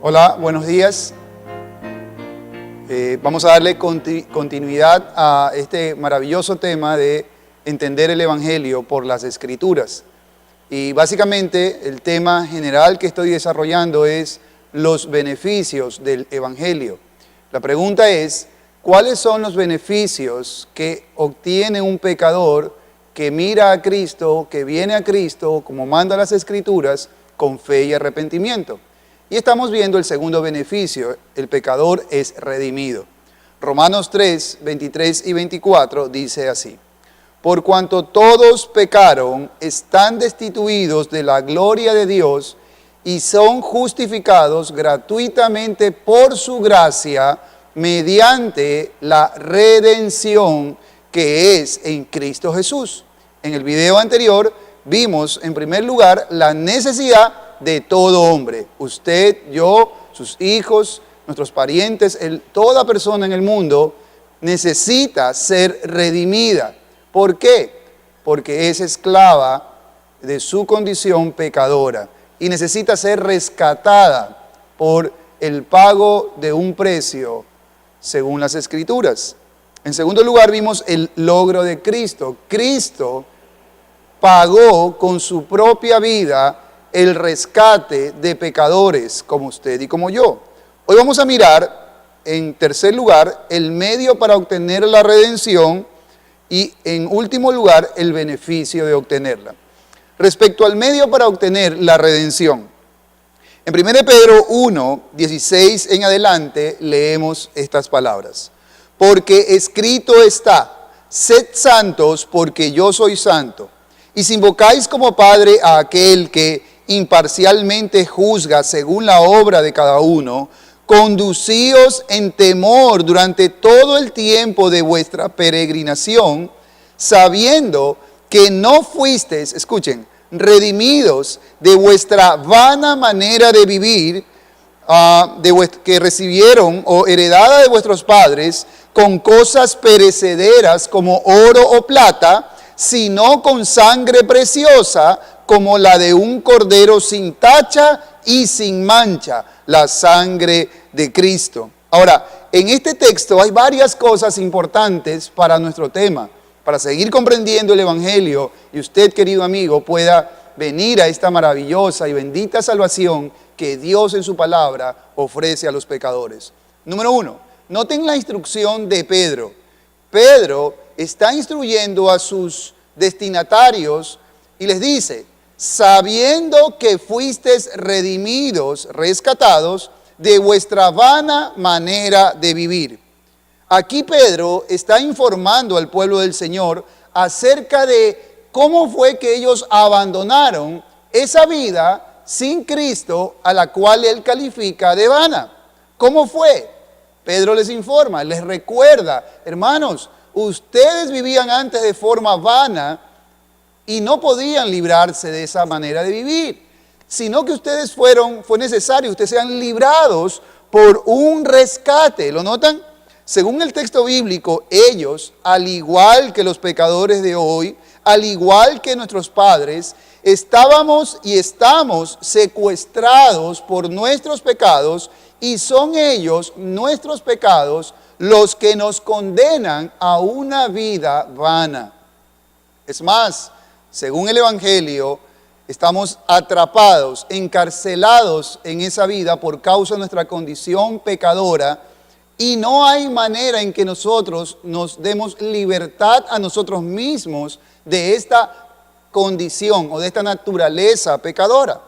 Hola, buenos días. Vamos a darle continuidad a este maravilloso tema de entender el Evangelio por las Escrituras. Y básicamente el tema general que estoy desarrollando es los beneficios del Evangelio. La pregunta es, ¿cuáles son los beneficios que obtiene un pecador que mira a Cristo, que viene a Cristo, como manda las Escrituras, con fe y arrepentimiento? Y estamos viendo el segundo beneficio: el pecador es redimido. Romanos 3, 23 y 24 dice así: por cuanto todos pecaron, están destituidos de la gloria de Dios y son justificados gratuitamente por su gracia mediante la redención que es en Cristo Jesús. En el video anterior vimos en primer lugar la necesidad de todo hombre, usted, yo, sus hijos, nuestros parientes, toda persona en el mundo necesita ser redimida. ¿Por qué? Porque es esclava de su condición pecadora y necesita ser rescatada por el pago de un precio según las Escrituras. En segundo lugar vimos el logro de Cristo. Cristo pagó con su propia vida el rescate de pecadores como usted y como yo. Hoy vamos a mirar, en tercer lugar, el medio para obtener la redención y, en último lugar, el beneficio de obtenerla. Respecto al medio para obtener la redención, en 1 Pedro 1, 16 en adelante, leemos estas palabras: porque escrito está, sed santos porque yo soy santo. Y si invocáis como Padre a aquel que imparcialmente juzga según la obra de cada uno, conducíos en temor durante todo el tiempo de vuestra peregrinación, sabiendo que no fuisteis, escuchen, redimidos de vuestra vana manera de vivir, que recibieron o heredada de vuestros padres, con cosas perecederas como oro o plata, sino con sangre preciosa, como la de un cordero sin tacha y sin mancha, la sangre de Cristo. Ahora, en este texto hay varias cosas importantes para nuestro tema, para seguir comprendiendo el Evangelio y usted, querido amigo, pueda venir a esta maravillosa y bendita salvación que Dios en su palabra ofrece a los pecadores. Número 1, noten la instrucción de Pedro. Pedro está instruyendo a sus destinatarios y les dice: sabiendo que fuisteis redimidos, rescatados de vuestra vana manera de vivir. Aquí Pedro está informando al pueblo del Señor acerca de cómo fue que ellos abandonaron esa vida sin Cristo, a la cual él califica de vana. ¿Cómo fue? Pedro les informa, les recuerda: hermanos, ustedes vivían antes de forma vana y no podían librarse de esa manera de vivir, sino que ustedes fue necesario, ustedes sean librados por un rescate. ¿Lo notan? Según el texto bíblico, ellos, al igual que los pecadores de hoy, al igual que nuestros padres, estábamos y estamos secuestrados por nuestros pecados, y son ellos, nuestros pecados, los que nos condenan a una vida vana. Es más, según el Evangelio, estamos atrapados, encarcelados en esa vida por causa de nuestra condición pecadora, y no hay manera en que nosotros nos demos libertad a nosotros mismos de esta condición o de esta naturaleza pecadora.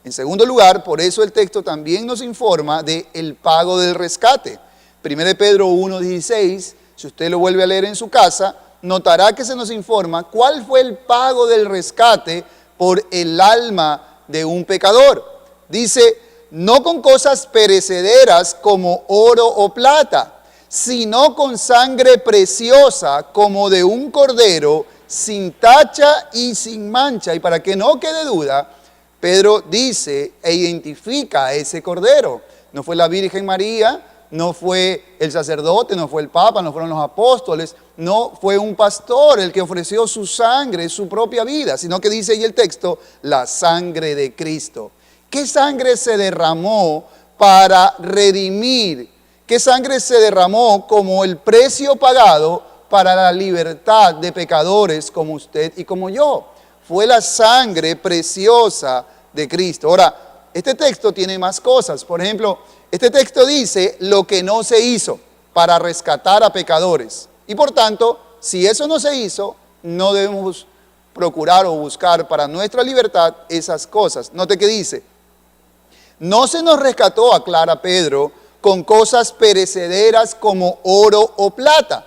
En segundo lugar, por eso el texto también nos informa del pago del rescate. 1 Pedro 1:16, si usted lo vuelve a leer en su casa, notará que se nos informa cuál fue el pago del rescate por el alma de un pecador. Dice: no con cosas perecederas como oro o plata, sino con sangre preciosa como de un cordero sin tacha y sin mancha. Y para que no quede duda, Pedro dice e identifica a ese cordero. No fue la Virgen María, no fue el sacerdote, no fue el Papa, no fueron los apóstoles, no fue un pastor el que ofreció su sangre, su propia vida, sino que dice ahí el texto, la sangre de Cristo. ¿Qué sangre se derramó para redimir. ¿Qué sangre se derramó como el precio pagado para la libertad de pecadores como usted y como yo? Fue la sangre preciosa de Cristo. Ahora, este texto tiene más cosas. Por ejemplo, este texto dice lo que no se hizo para rescatar a pecadores. Y por tanto, si eso no se hizo, no debemos procurar o buscar para nuestra libertad esas cosas. Note que dice, no se nos rescató, aclara Pedro, con cosas perecederas como oro o plata.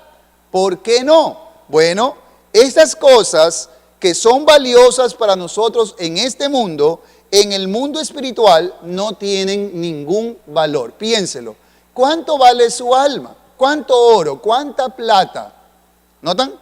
¿Por qué no? Bueno, estas cosas que son valiosas para nosotros en este mundo, en el mundo espiritual no tienen ningún valor. Piénselo. ¿Cuánto vale su alma? ¿Cuánto oro? ¿Cuánta plata? ¿Notan?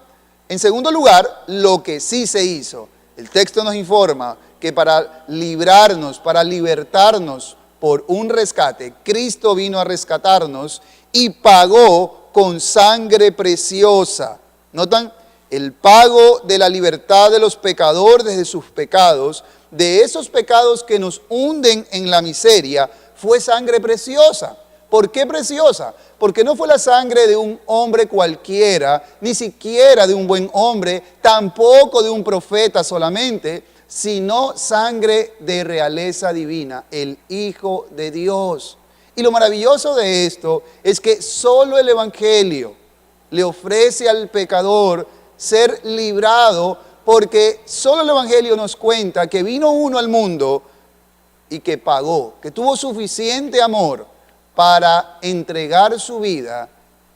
En segundo lugar, lo que sí se hizo. El texto nos informa que para librarnos, para libertarnos por un rescate, Cristo vino a rescatarnos y pagó con sangre preciosa. ¿Notan? El pago de la libertad de los pecadores de sus pecados, de esos pecados que nos hunden en la miseria, fue sangre preciosa. ¿Por qué preciosa? Porque no fue la sangre de un hombre cualquiera, ni siquiera de un buen hombre, tampoco de un profeta solamente, sino sangre de realeza divina, el Hijo de Dios. Y lo maravilloso de esto es que solo el Evangelio le ofrece al pecador ser librado, porque solo el Evangelio nos cuenta que vino uno al mundo y que pagó, que tuvo suficiente amor para entregar su vida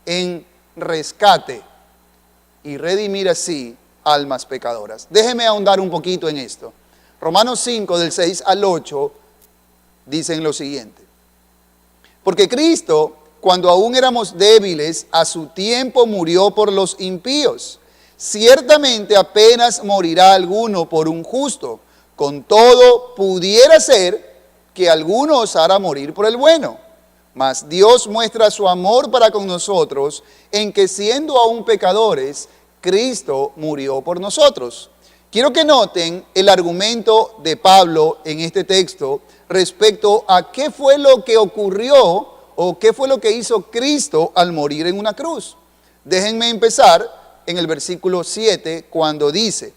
en rescate y redimir así almas pecadoras. Déjeme ahondar un poquito en esto. Romanos 5, del 6 al 8, dicen lo siguiente. Porque Cristo, cuando aún éramos débiles, a su tiempo murió por los impíos. Ciertamente apenas morirá alguno por un justo. Con todo, pudiera ser que alguno osara morir por el bueno. Mas Dios muestra su amor para con nosotros en que siendo aún pecadores, Cristo murió por nosotros. Quiero que noten el argumento de Pablo en este texto respecto a qué fue lo que ocurrió o qué fue lo que hizo Cristo al morir en una cruz. Déjenme empezar en el versículo 7 cuando dice,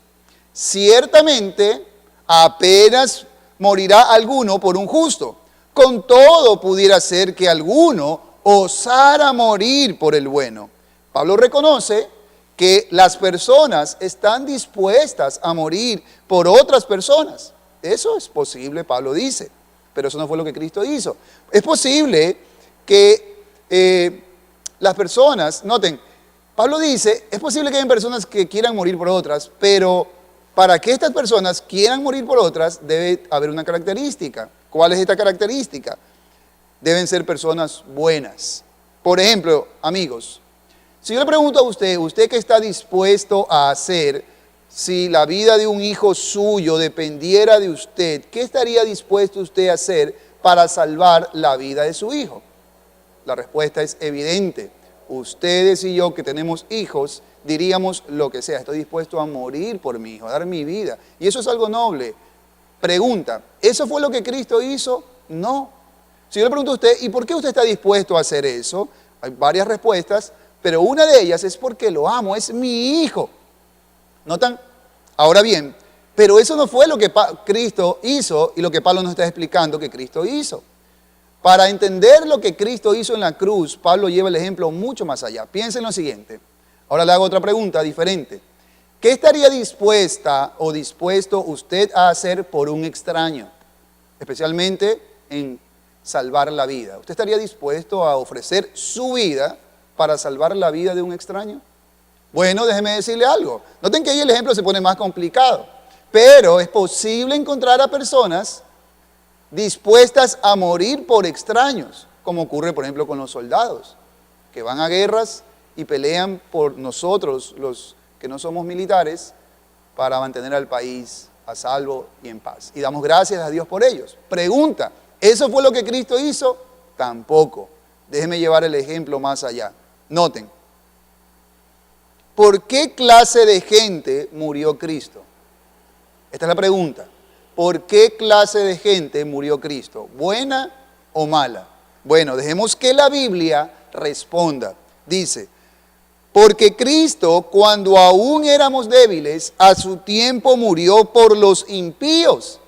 ciertamente apenas morirá alguno por un justo. Con todo pudiera ser que alguno osara morir por el bueno. Pablo reconoce que las personas están dispuestas a morir por otras personas. Eso es posible, Pablo dice, pero eso no fue lo que Cristo hizo. Es posible que las personas, noten, Pablo dice, es posible que haya personas que quieran morir por otras, pero para que estas personas quieran morir por otras, debe haber una característica. ¿Cuál es esta característica? Deben ser personas buenas. Por ejemplo, amigos, si yo le pregunto a usted, ¿usted qué está dispuesto a hacer si la vida de un hijo suyo dependiera de usted? ¿Qué estaría dispuesto usted a hacer para salvar la vida de su hijo? La respuesta es evidente. Ustedes y yo que tenemos hijos, diríamos lo que sea. Estoy dispuesto a morir por mi hijo, a dar mi vida. Y eso es algo noble. Pregunta, ¿eso fue lo que Cristo hizo? No. Si yo le pregunto a usted, ¿y por qué usted está dispuesto a hacer eso? Hay varias respuestas, pero una de ellas es porque lo amo, es mi hijo. ¿Notan? Ahora bien, pero eso no fue lo que Cristo hizo y lo que Pablo nos está explicando que Cristo hizo. Para entender lo que Cristo hizo en la cruz, Pablo lleva el ejemplo mucho más allá. Piensen en lo siguiente. Ahora le hago otra pregunta diferente. ¿Qué estaría dispuesta o dispuesto usted a hacer por un extraño? Especialmente en salvar la vida. ¿Usted estaría dispuesto a ofrecer su vida para salvar la vida de un extraño? Bueno, déjeme decirle algo. Noten que ahí el ejemplo se pone más complicado. Pero es posible encontrar a personas dispuestas a morir por extraños, como ocurre, por ejemplo, con los soldados, que van a guerras y pelean por nosotros, los que no somos militares, para mantener al país a salvo y en paz. Y damos gracias a Dios por ellos. Pregunta, ¿eso fue lo que Cristo hizo? Tampoco. Déjeme llevar el ejemplo más allá. Noten, ¿por qué clase de gente murió Cristo? Esta es la pregunta. ¿Por qué clase de gente murió Cristo? ¿Buena o mala? Bueno, dejemos que la Biblia responda. Dice, porque Cristo, cuando aún éramos débiles, a su tiempo murió por los impíos.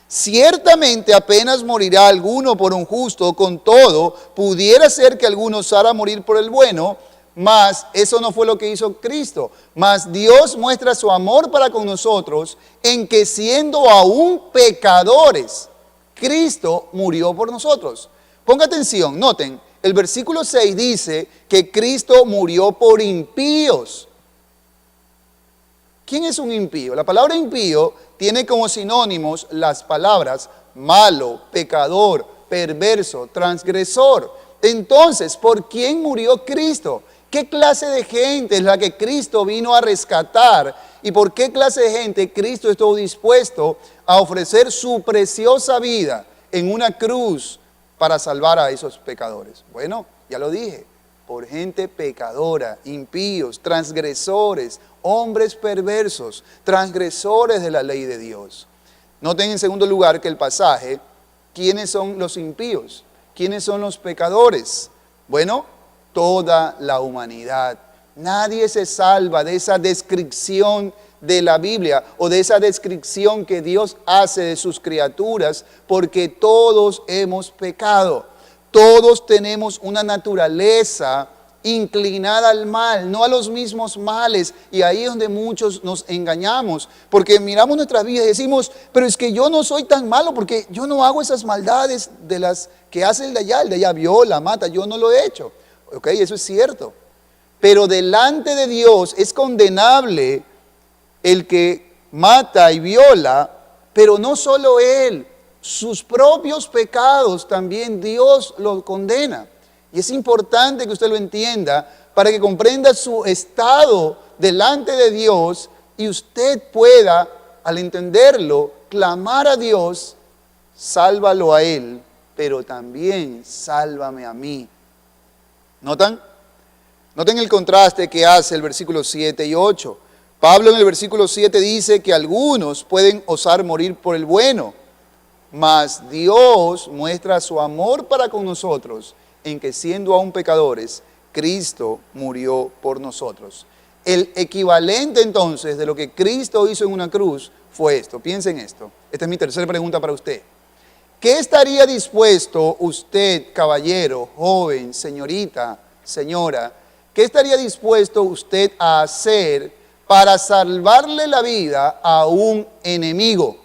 Ciertamente apenas morirá alguno por un justo, con todo, pudiera ser que alguno osara morir por el bueno, mas eso no fue lo que hizo Cristo. Mas Dios muestra su amor para con nosotros en que siendo aún pecadores, Cristo murió por nosotros. Ponga atención, noten, el versículo 6 dice que Cristo murió por impíos. ¿Quién es un impío? La palabra impío tiene como sinónimos las palabras malo, pecador, perverso, transgresor. Entonces, ¿por quién murió Cristo? ¿Qué clase de gente es la que Cristo vino a rescatar? ¿Y por qué clase de gente Cristo estuvo dispuesto a ofrecer su preciosa vida en una cruz para salvar a esos pecadores? Bueno, ya lo dije, por gente pecadora, impíos, transgresores, hombres perversos, transgresores de la ley de Dios. Noten en segundo lugar que el pasaje, ¿quiénes son los impíos? ¿Quiénes son los pecadores? Bueno, toda la humanidad. Nadie se salva de esa descripción de la Biblia o de esa descripción que Dios hace de sus criaturas, porque todos hemos pecado. Todos tenemos una naturaleza inclinada al mal, no a los mismos males. Y ahí es donde muchos nos engañamos, porque miramos nuestras vidas y decimos, pero es que yo no soy tan malo porque yo no hago esas maldades de las que hace el de allá viola, mata, yo no lo he hecho. Ok, eso es cierto. Pero delante de Dios es condenable el que mata y viola, pero no solo él, sus propios pecados también Dios los condena. Y es importante que usted lo entienda para que comprenda su estado delante de Dios y usted pueda, al entenderlo, clamar a Dios, sálvalo a él, pero también sálvame a mí. ¿Notan? Noten el contraste que hace el versículo 7 y 8. Pablo en el versículo 7 dice que algunos pueden osar morir por el bueno, mas Dios muestra su amor para con nosotros en que siendo aún pecadores, Cristo murió por nosotros. El equivalente entonces de lo que Cristo hizo en una cruz fue esto. Piensen esto. Esta es mi tercera pregunta para usted. ¿Qué estaría dispuesto usted, caballero, joven, señorita, señora, qué estaría dispuesto usted a hacer para salvarle la vida a un enemigo?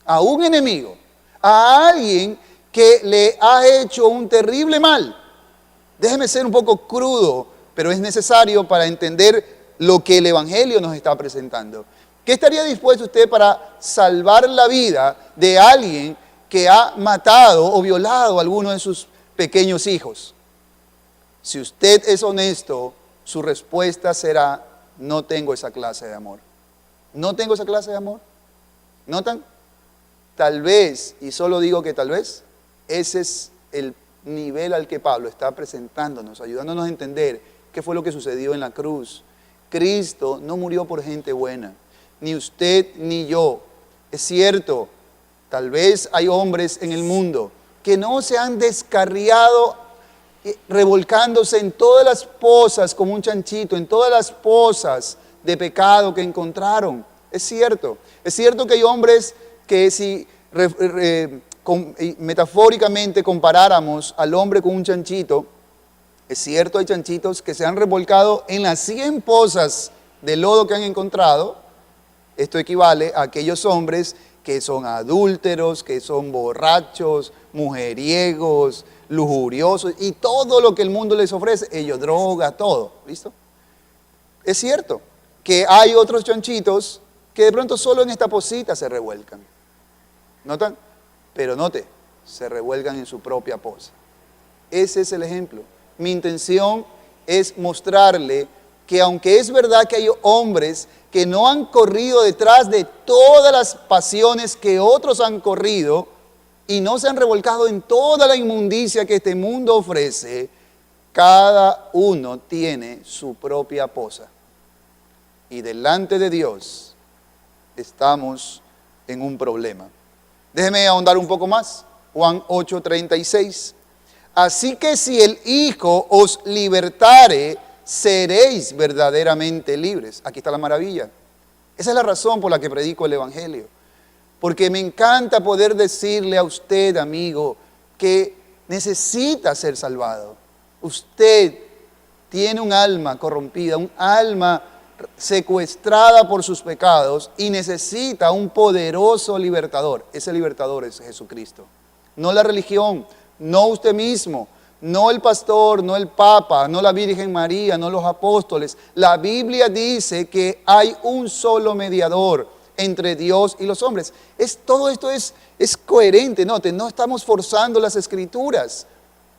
A un enemigo. A alguien que le ha hecho un terrible mal. Déjeme ser un poco crudo, pero es necesario para entender lo que el Evangelio nos está presentando. ¿Qué estaría dispuesto usted para salvar la vida de alguien que ha matado o violado a alguno de sus pequeños hijos? Si usted es honesto, su respuesta será, no tengo esa clase de amor. ¿No tengo esa clase de amor? ¿Notan? Tal vez, y solo digo que tal vez, ese es el nivel al que Pablo está presentándonos, ayudándonos a entender qué fue lo que sucedió en la cruz. Cristo no murió por gente buena, ni usted ni yo. Es cierto, tal vez hay hombres en el mundo que no se han descarriado revolcándose en todas las pozas como un chanchito, en todas las pozas de pecado que encontraron. Es cierto que hay hombres que si metafóricamente comparáramos al hombre con un chanchito, es cierto, hay chanchitos que se han revolcado en las 100 pozas de lodo que han encontrado. Esto equivale a aquellos hombres que son adúlteros, que son borrachos, mujeriegos, lujuriosos y todo lo que el mundo les ofrece, ellos droga, todo, ¿listo? Es cierto que hay otros chanchitos que de pronto solo en esta pocita se revuelcan. ¿Notan? Pero note, se revuelgan en su propia poza. Ese es el ejemplo. Mi intención es mostrarle que aunque es verdad que hay hombres que no han corrido detrás de todas las pasiones que otros han corrido y no se han revolcado en toda la inmundicia que este mundo ofrece, cada uno tiene su propia poza. Y delante de Dios estamos en un problema. Déjeme ahondar un poco más. Juan 8:36. Así que si el Hijo os libertare, seréis verdaderamente libres. Aquí está la maravilla. Esa es la razón por la que predico el Evangelio. Porque me encanta poder decirle a usted, amigo, que necesita ser salvado. Usted tiene un alma corrompida, un alma secuestrada por sus pecados y necesita un poderoso libertador. Ese libertador es Jesucristo. No la religión, no usted mismo, no el pastor, no el Papa, no la Virgen María, no los apóstoles. La Biblia dice que hay un solo mediador entre Dios y los hombres. Todo esto es coherente, no estamos forzando las Escrituras.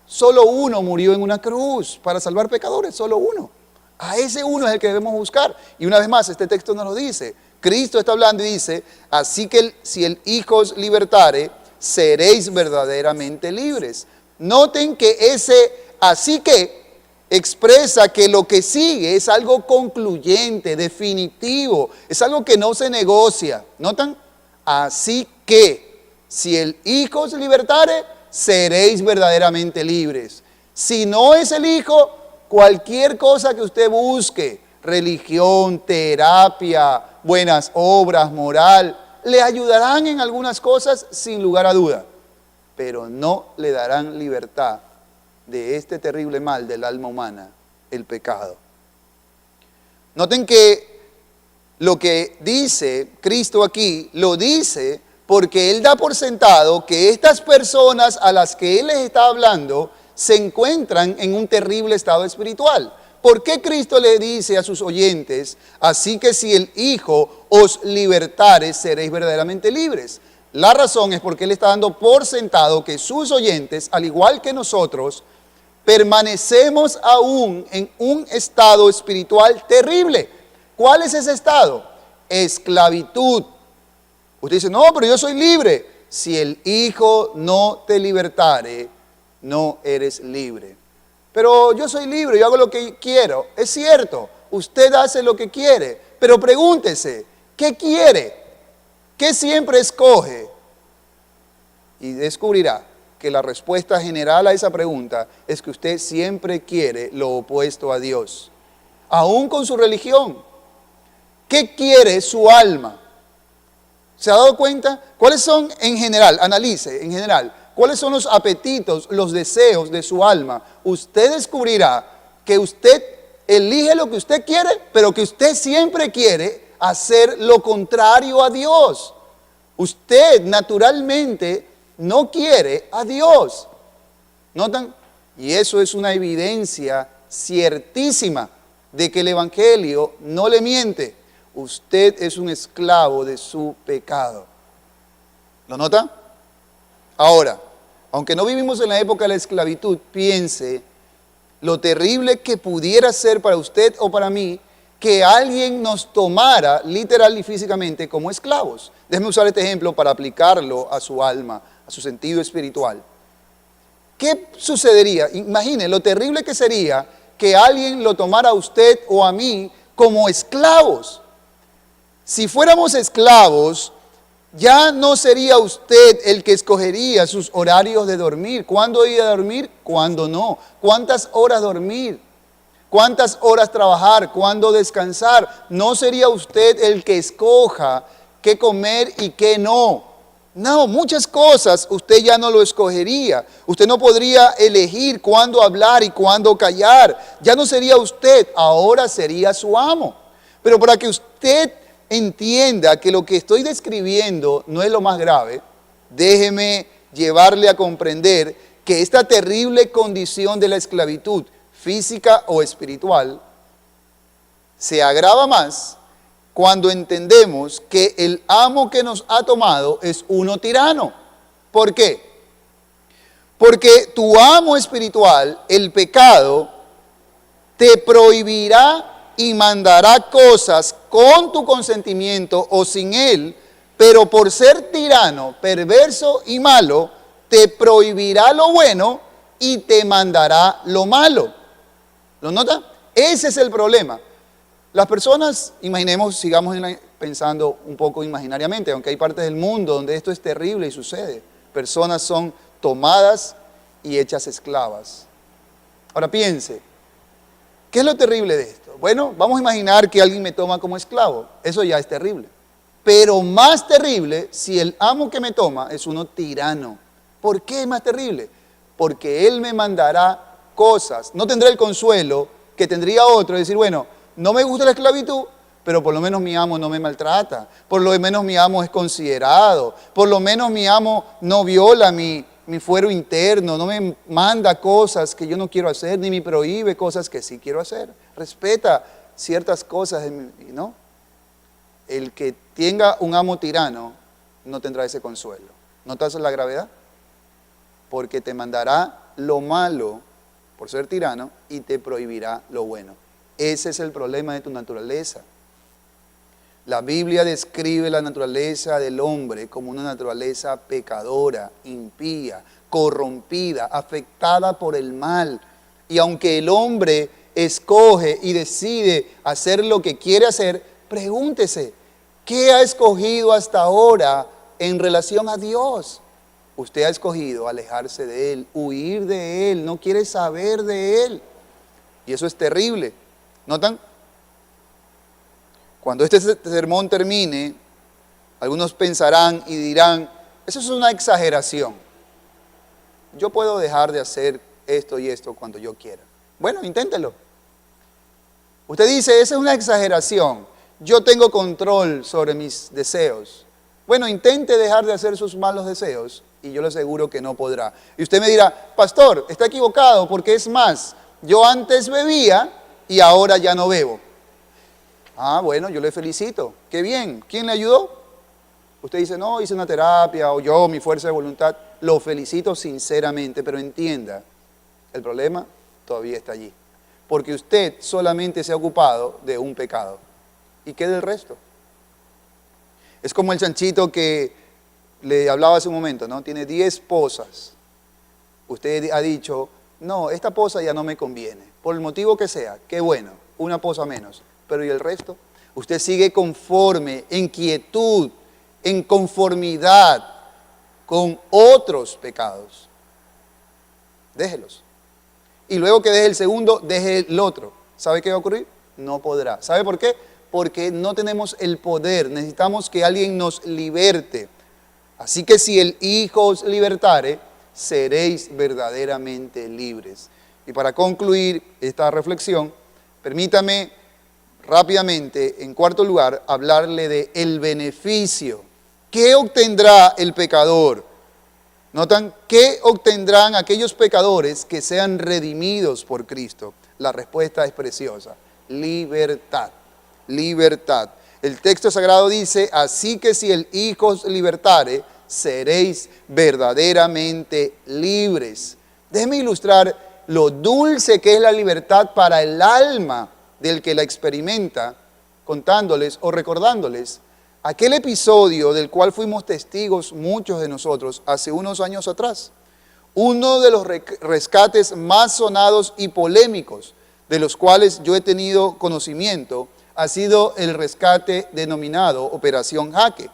Solo uno murió en una cruz para salvar pecadores, solo uno. A ese uno es el que debemos buscar. Y una vez más, este texto nos lo dice. Cristo está hablando y dice, así que si el Hijo os libertare, seréis verdaderamente libres. Noten que ese así que expresa que lo que sigue es algo concluyente, definitivo, es algo que no se negocia. ¿Notan? Así que si el Hijo os libertare, seréis verdaderamente libres. Si no es el Hijo, cualquier cosa que usted busque, religión, terapia, buenas obras, moral, le ayudarán en algunas cosas sin lugar a duda, pero no le darán libertad de este terrible mal del alma humana, el pecado. Noten que lo que dice Cristo aquí, lo dice porque Él da por sentado que estas personas a las que Él les está hablando se encuentran en un terrible estado espiritual. ¿Por qué Cristo le dice a sus oyentes, así que si el Hijo os libertare, seréis verdaderamente libres? La razón es porque Él está dando por sentado que sus oyentes, al igual que nosotros, permanecemos aún en un estado espiritual terrible. ¿Cuál es ese estado? Esclavitud. Usted dice, no, pero yo soy libre. Si el Hijo no te libertare, no eres libre. Pero yo soy libre, yo hago lo que quiero. Es cierto, usted hace lo que quiere, pero pregúntese, ¿qué quiere? ¿Qué siempre escoge? Y descubrirá que la respuesta general a esa pregunta es que usted siempre quiere lo opuesto a Dios, aún con su religión. ¿Qué quiere su alma? ¿Se ha dado cuenta? ¿Cuáles son en general? Analice en general. ¿Cuáles son los apetitos, los deseos de su alma? Usted descubrirá que usted elige lo que usted quiere, pero que usted siempre quiere hacer lo contrario a Dios. Usted naturalmente no quiere a Dios. ¿Notan? Y eso es una evidencia ciertísima de que el Evangelio no le miente. Usted es un esclavo de su pecado. ¿Lo nota? Ahora, aunque no vivimos en la época de la esclavitud, piense lo terrible que pudiera ser para usted o para mí que alguien nos tomara literal y físicamente como esclavos. Déjeme usar este ejemplo para aplicarlo a su alma, a su sentido espiritual. ¿Qué sucedería? Imagine lo terrible que sería que alguien lo tomara a usted o a mí como esclavos. Si fuéramos esclavos, ya no sería usted el que escogería sus horarios de dormir. ¿Cuándo ir a dormir? ¿Cuándo no? ¿Cuántas horas dormir? ¿Cuántas horas trabajar? ¿Cuándo descansar? No sería usted el que escoja qué comer y qué no. No, muchas cosas usted ya no lo escogería. Usted no podría elegir cuándo hablar y cuándo callar. Ya no sería usted, ahora sería su amo. Pero para que usted entienda que lo que estoy describiendo no es lo más grave, déjeme llevarle a comprender que esta terrible condición de la esclavitud física o espiritual se agrava más cuando entendemos que el amo que nos ha tomado es uno tirano. ¿Por qué? Porque tu amo espiritual, el pecado, te prohibirá y mandará cosas con tu consentimiento o sin él, pero por ser tirano, perverso y malo, te prohibirá lo bueno y te mandará lo malo. ¿Lo nota? Ese es el problema. Las personas, imaginemos, sigamos pensando un poco imaginariamente, aunque hay partes del mundo donde esto es terrible y sucede. Personas son tomadas y hechas esclavas. Ahora piense, ¿qué es lo terrible de esto? Bueno, vamos a imaginar que alguien me toma como esclavo. Eso ya es terrible. Pero más terrible si el amo que me toma es uno tirano. ¿Por qué es más terrible? Porque él me mandará cosas. No tendré el consuelo que tendría otro, decir, bueno, no me gusta la esclavitud, pero por lo menos mi amo no me maltrata, por lo menos mi amo es considerado, por lo menos mi amo no viola mi fuero interno, no me manda cosas que yo no quiero hacer, ni me prohíbe cosas que sí quiero hacer, respeta ciertas cosas, ¿no? El que tenga un amo tirano no tendrá ese consuelo. ¿Notas la gravedad? Porque te mandará lo malo por ser tirano y te prohibirá lo bueno. Ese es el problema de tu naturaleza. La Biblia describe la naturaleza del hombre como una naturaleza pecadora, impía, corrompida, afectada por el mal. Y aunque el hombre escoge y decide hacer lo que quiere hacer, pregúntese, ¿qué ha escogido hasta ahora en relación a Dios? Usted ha escogido alejarse de Él, huir de Él, no quiere saber de Él. Y eso es terrible. ¿Notan? Cuando este sermón termine, algunos pensarán y dirán, eso es una exageración. Yo puedo dejar de hacer esto y esto cuando yo quiera. Bueno, inténtelo. Usted dice, esa es una exageración. Yo tengo control sobre mis deseos. Bueno, intente dejar de hacer sus malos deseos y yo le aseguro que no podrá. Y usted me dirá, pastor, está equivocado porque es más, yo antes bebía y ahora ya no bebo. Ah, bueno, yo le felicito. Qué bien. ¿Quién le ayudó? Usted dice, no, hice una terapia o yo, mi fuerza de voluntad. Lo felicito sinceramente, pero entienda, el problema todavía está allí. Porque usted solamente se ha ocupado de un pecado. ¿Y qué del resto? Es como el chanchito que le hablaba hace un momento, ¿no? Tiene 10 esposas. Usted ha dicho, no, esta esposa ya no me conviene. Por el motivo que sea, qué bueno, una esposa menos. Pero ¿y el resto? Usted sigue conforme, en quietud, en conformidad con otros pecados. Déjelos. Y luego que deje el segundo, deje el otro. ¿Sabe qué va a ocurrir? No podrá. ¿Sabe por qué? Porque no tenemos el poder. Necesitamos que alguien nos liberte. Así que si el Hijo os libertare, seréis verdaderamente libres. Y para concluir esta reflexión, permítame rápidamente, en cuarto lugar, hablarle de el beneficio. ¿Qué obtendrá el pecador? ¿Notan? ¿Qué obtendrán aquellos pecadores que sean redimidos por Cristo? La respuesta es preciosa. Libertad. Libertad. El texto sagrado dice, así que si el Hijo os libertare, seréis verdaderamente libres. Déjeme ilustrar lo dulce que es la libertad para el alma del que la experimenta, contándoles o recordándoles aquel episodio del cual fuimos testigos muchos de nosotros hace unos años atrás. Uno de los rescates más sonados y polémicos de los cuales yo he tenido conocimiento ha sido el rescate denominado Operación Jaque.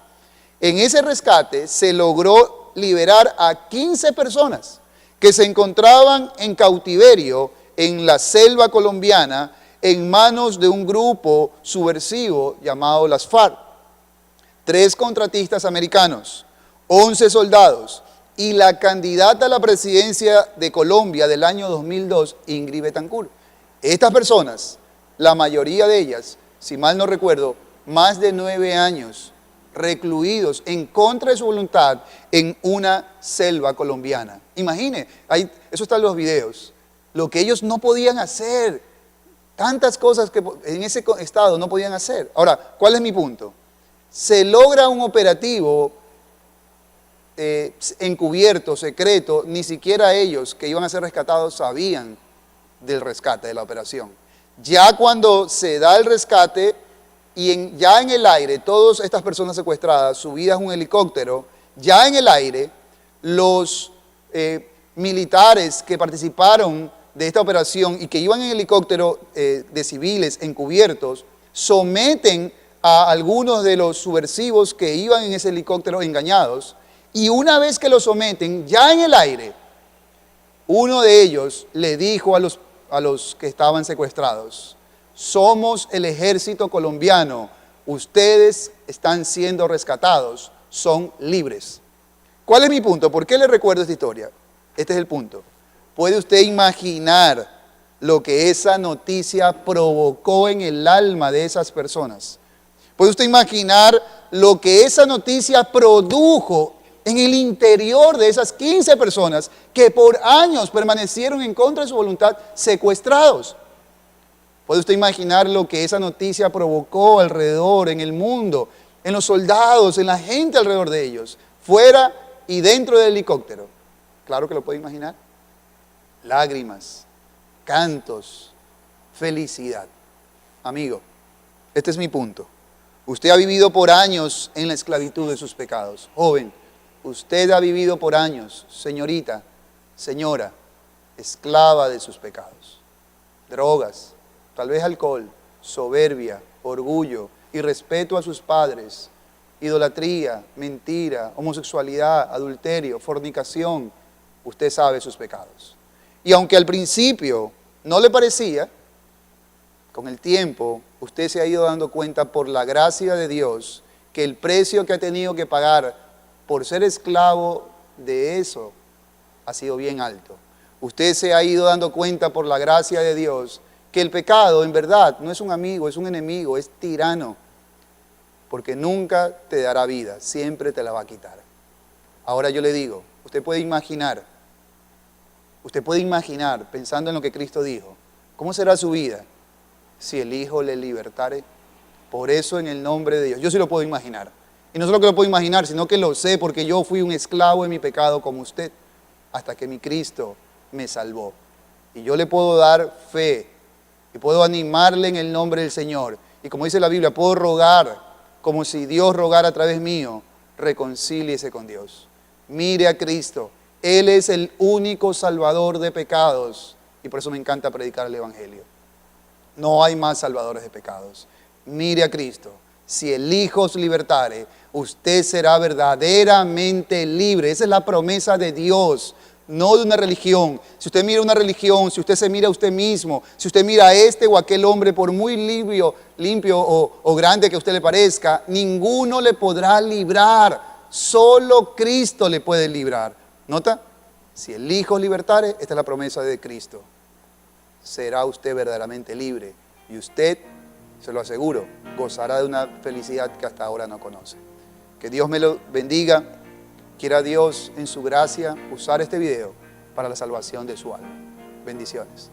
En ese rescate se logró liberar a 15 personas que se encontraban en cautiverio en la selva colombiana en manos de un grupo subversivo llamado las FARC. 3 contratistas americanos, 11 soldados y la candidata a la presidencia de Colombia del año 2002, Ingrid Betancourt. Estas personas, la mayoría de ellas, si mal no recuerdo, más de 9 años recluidos en contra de su voluntad en una selva colombiana. Imagine, eso está en los videos, lo que ellos no podían hacer, tantas cosas que en ese estado no podían hacer. Ahora, ¿cuál es mi punto? Se logra un operativo encubierto, secreto, ni siquiera ellos que iban a ser rescatados sabían del rescate, de la operación. Ya cuando se da el rescate y ya en el aire, todas estas personas secuestradas, subidas a un helicóptero, ya en el aire, los militares que participaron de esta operación y que iban en helicóptero de civiles encubiertos, someten a algunos de los subversivos que iban en ese helicóptero engañados, y una vez que los someten, ya en el aire, Uno de ellos le dijo a los que estaban secuestrados: somos el ejército colombiano, ustedes están siendo rescatados, son libres. ¿Cuál es mi punto? ¿Por qué le recuerdo esta historia? Este es el punto. ¿Puede usted imaginar lo que esa noticia provocó en el alma de esas personas? ¿Puede usted imaginar lo que esa noticia produjo en el interior de esas 15 personas que por años permanecieron en contra de su voluntad, secuestrados? ¿Puede usted imaginar lo que esa noticia provocó alrededor, en el mundo, en los soldados, en la gente alrededor de ellos, fuera y dentro del helicóptero? Claro que lo puede imaginar. Lágrimas, cantos, felicidad. Amigo, este es mi punto. Usted ha vivido por años en la esclavitud de sus pecados. Joven, usted ha vivido por años, señorita, señora, esclava de sus pecados. Drogas, tal vez alcohol, soberbia, orgullo, irrespeto a sus padres, idolatría, mentira, homosexualidad, adulterio, fornicación. Usted sabe sus pecados. Y aunque al principio no le parecía, con el tiempo usted se ha ido dando cuenta por la gracia de Dios que el precio que ha tenido que pagar por ser esclavo de eso ha sido bien alto. Usted se ha ido dando cuenta por la gracia de Dios que el pecado en verdad no es un amigo, es un enemigo, es tirano, porque nunca te dará vida, siempre te la va a quitar. Ahora yo le digo, usted puede imaginar, pensando en lo que Cristo dijo, ¿cómo será su vida si el Hijo le libertare? Por eso en el nombre de Dios, yo sí lo puedo imaginar. Y no solo que lo puedo imaginar, sino que lo sé porque yo fui un esclavo de mi pecado como usted, hasta que mi Cristo me salvó. Y yo le puedo dar fe y puedo animarle en el nombre del Señor. Y como dice la Biblia, puedo rogar como si Dios rogara a través mío, reconcíliese con Dios. Mire a Cristo, Él es el único salvador de pecados y por eso me encanta predicar el Evangelio. No hay más salvadores de pecados. Mire a Cristo. Si el Hijo os libertare, usted será verdaderamente libre. Esa es la promesa de Dios, no de una religión. Si usted mira una religión, si usted se mira a usted mismo, si usted mira a este o aquel hombre, por muy limpio o grande que a usted le parezca, ninguno le podrá librar. Solo Cristo le puede librar. ¿Nota? Si el Hijo os libertare, esta es la promesa de Cristo. Será usted verdaderamente libre y usted, se lo aseguro, gozará de una felicidad que hasta ahora no conoce. Que Dios me lo bendiga. Quiera Dios en su gracia usar este video para la salvación de su alma. Bendiciones.